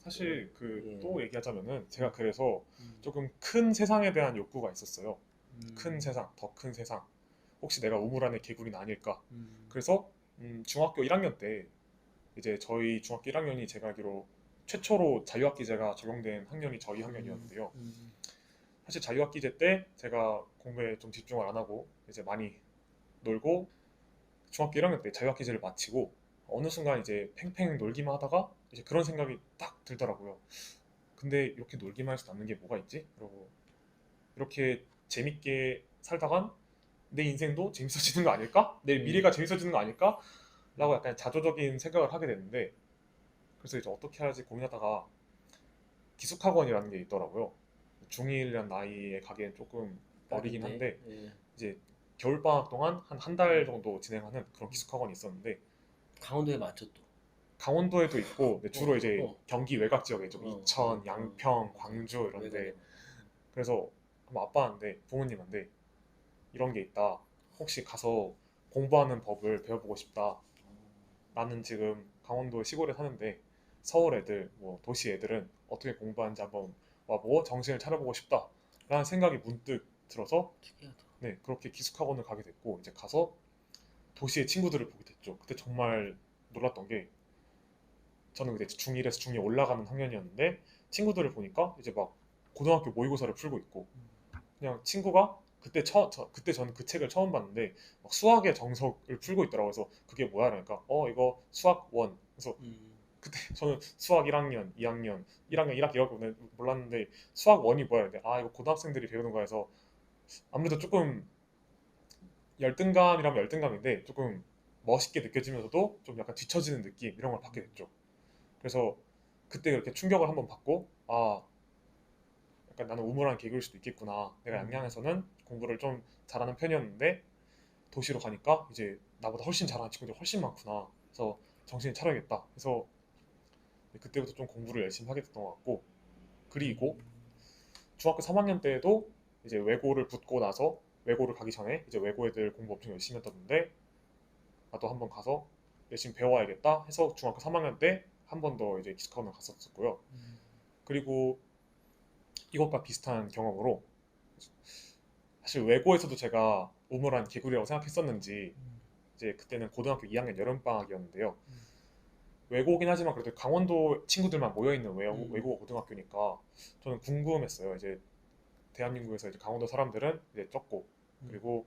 사실 예. 또 얘기하자면은 제가 그래서 음. 조금 큰 세상에 대한 욕구가 있었어요. 큰 음. 세상, 더 큰 세상. 혹시 내가 우물 안의 개구리는 아닐까? 음. 그래서 중학교 1학년 때 이제 저희 중학교 1학년이 제가 알기로 최초로 자유학기제가 적용된 학년이 저희 음. 학년이었는데요. 음. 사실 자유학기제 때 제가 공부에 좀 집중을 안 하고 이제 많이 놀고 중학교 1학년 때 자유학기제를 마치고 어느 순간 이제 팽팽 놀기만 하다가 이제 그런 생각이 딱 들더라고요. 근데 이렇게 놀기만 해서 남는 게 뭐가 있지? 그러고 이렇게 재밌게 살다간 내 인생도 재밌어지는 거 아닐까? 내 미래가 음. 재밌어지는 거 아닐까? 라고 약간 자조적인 생각을 하게 됐는데 그래서 이제 어떻게 하지 고민하다가 기숙학원이라는 게 있더라고요. 중2라는 나이에 가기엔 조금 어리긴 빠른데. 한데 예. 이제 겨울방학 동안 한 달 음. 정도 진행하는 그런 음. 기숙학원이 있었는데 강원도에 맞죠 또. 강원도에도 있고 근데 주로 어. 이제 어. 경기 외곽 지역에 좀 어. 이천, 어. 어. 양평, 어. 광주 외곽에 이런데 많. 그래서 한번 아빠한테 부모님한테 이런 게 있다. 혹시 가서 공부하는 법을 배워보고 싶다. 나는 지금 강원도 시골에 사는데 서울 애들, 뭐 도시 애들은 어떻게 공부하는지 한번 와보고 정신을 차려보고 싶다. 라는 생각이 문득 들어서 특이하다. 네, 그렇게 기숙학원을 가게 됐고 이제 가서 도시의 친구들을 보게 됐죠. 그때 정말 놀랐던 게 저는 그때 중1에서 중2 올라가는 학년이었는데 친구들을 보니까 이제 막 고등학교 모의고사를 풀고 있고 그냥 친구가 그때 저는 그 책을 처음 봤는데 막 수학의 정석을 풀고 있더라고요. 그래서 그게 뭐야? 그러니까 이거 수학 원. 그래서 음. 그때 저는 수학 1학년, 2학년, 1학년, 1학기 이렇게 몰랐는데 수학 원이 뭐야? 근데 이거 고등학생들이 배우는 거해서 아무래도 조금 열등감이라면 열등감인데 조금 멋있게 느껴지면서도 좀 약간 뒤처지는 느낌 이런 걸 받게 됐죠. 그래서 그때 그렇게 충격을 한번 받고 약간 나는 우물안 개그일 수도 있겠구나. 내가 음. 양양에서는 공부를 좀 잘하는 편이었는데 도시로 가니까 이제 나보다 훨씬 잘하는 친구들이 훨씬 많구나. 그래서 정신을 차려야겠다. 그래서 그때부터 좀 공부를 열심히 하게 됐던 것 같고 그리고 음. 중학교 3학년 때에도 이제 외고를 붙고 나서 외고를 가기 전에 이제 외고 애들 공부 엄청 열심히 했었는데 나도 한번 가서 열심히 배워야겠다 해서 중학교 3학년 때 한 번 더 이제 기숙학원을 갔었고요. 음. 그리고 이것과 비슷한 경험으로 사실 외고에서도 제가 우물안 개구리라고 생각했었는지 음. 이제 그때는 고등학교 2학년 여름방학이었는데요. 음. 외고긴 하지만 그래도 강원도 친구들만 모여있는 음. 외고 고등학교니까 저는 궁금했어요. 이제 대한민국에서 이제 강원도 사람들은 이제 적고 음. 그리고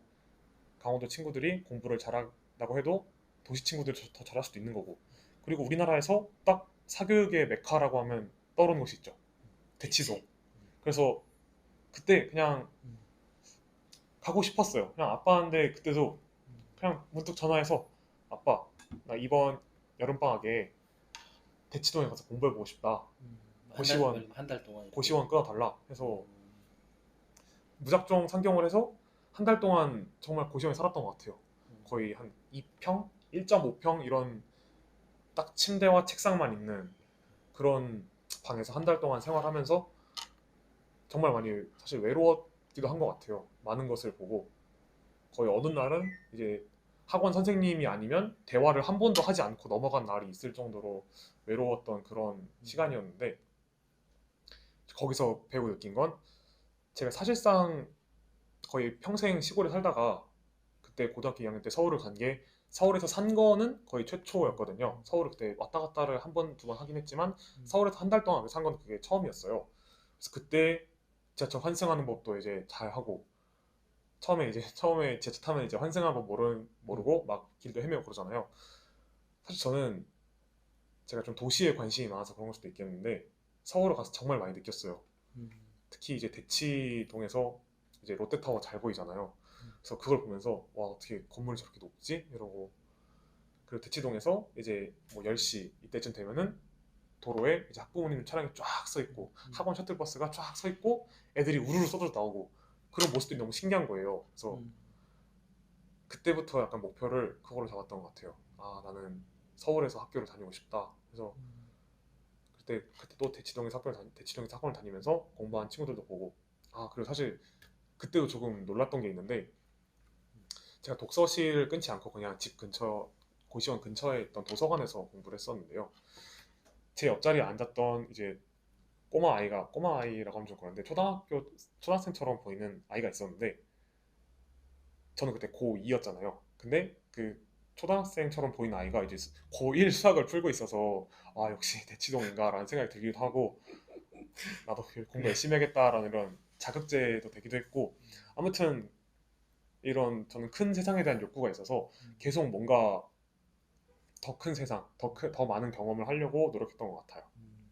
강원도 친구들이 공부를 잘한다고 해도 도시 친구들이 더 잘할 수도 있는 거고 그리고 우리나라에서 딱 사교육의 메카라고 하면 떠오르는 곳이 있죠. 대치동. 대치. 그래서 그때 그냥 음. 가고 싶었어요. 그냥 아빠한테 그때도 음. 그냥 문득 전화해서 아빠 나 이번 여름방학에 대치동에 가서 공부해보고 싶다. 음. 한 달, 고시원 한 달 동안 이렇게. 고시원 끊어달라 해서 음. 무작정 상경을 해서 한 달 동안 정말 고시원에 살았던 것 같아요. 음. 거의 한 2평, 1.5평 이런 딱 침대와 책상만 있는 그런 방에서 한 달 동안 생활하면서 정말 많이 사실 외로웠기도 한 것 같아요. 많은 것을 보고 거의 어느 날은 이제 학원 선생님이 아니면 대화를 한 번도 하지 않고 넘어간 날이 있을 정도로 외로웠던 그런 음. 시간이었는데 거기서 배우고 느낀 건 제가 사실상 거의 평생 시골에 살다가 그때 고등학교 2학년 때 서울을 간 게 서울에서 산 거는 거의 최초였거든요. 음. 서울을 그때 왔다 갔다를 한 번, 두 번 하긴 했지만 음. 서울에서 한 달 동안 산 건 그게 처음이었어요. 그래서 그때 지하철 환승하는 법도 이제 잘 하고 처음에 지하철 타면 이제 환승하는 법 음. 모르고 막 길도 헤매고 그러잖아요. 사실 저는 제가 좀 도시에 관심이 많아서 그런 걸 수도 있겠는데 서울을 가서 정말 많이 느꼈어요. 음. 특히 이제 대치동에서 이제 롯데타워 잘 보이잖아요. 음. 그래서 그걸 보면서 와 어떻게 건물이 저렇게 높지? 이러고 그리고 대치동에서 이제 뭐 10시 이때쯤 되면은 도로에 이제 학부모님 차량이 쫙 서 있고 음. 학원 셔틀버스가 쫙 서 있고 애들이 우르르 쏟아져 나오고 그런 모습들이 너무 신기한 거예요. 그래서 음. 그때부터 약간 목표를 그걸로 잡았던 것 같아요. 나는 서울에서 학교를 다니고 싶다. 그래서 음. 그때 또 대치동에서 학원을 다니면서 공부한 친구들도 보고 그리고 사실 그때도 조금 놀랐던 게 있는데 제가 독서실을 끊지 않고 그냥 집 근처 고시원 근처에 있던 도서관에서 공부를 했었는데요. 제 옆자리에 앉았던 이제 꼬마 아이라고 하면 좀 그런데 초등학생처럼 보이는 아이가 있었는데 저는 그때 고2였잖아요. 근데 그 초등학생처럼 보이는 아이가 이제 고1 수학을 풀고 있어서 아 역시 대치동인가라는 생각이 들기도 하고 나도 공부 열심히 해야겠다라는 이런 자극제도 되기도 했고 아무튼 이런 저는 큰 세상에 대한 욕구가 있어서 계속 뭔가 더 큰 세상, 더 많은 경험을 하려고 노력했던 것 같아요. 음.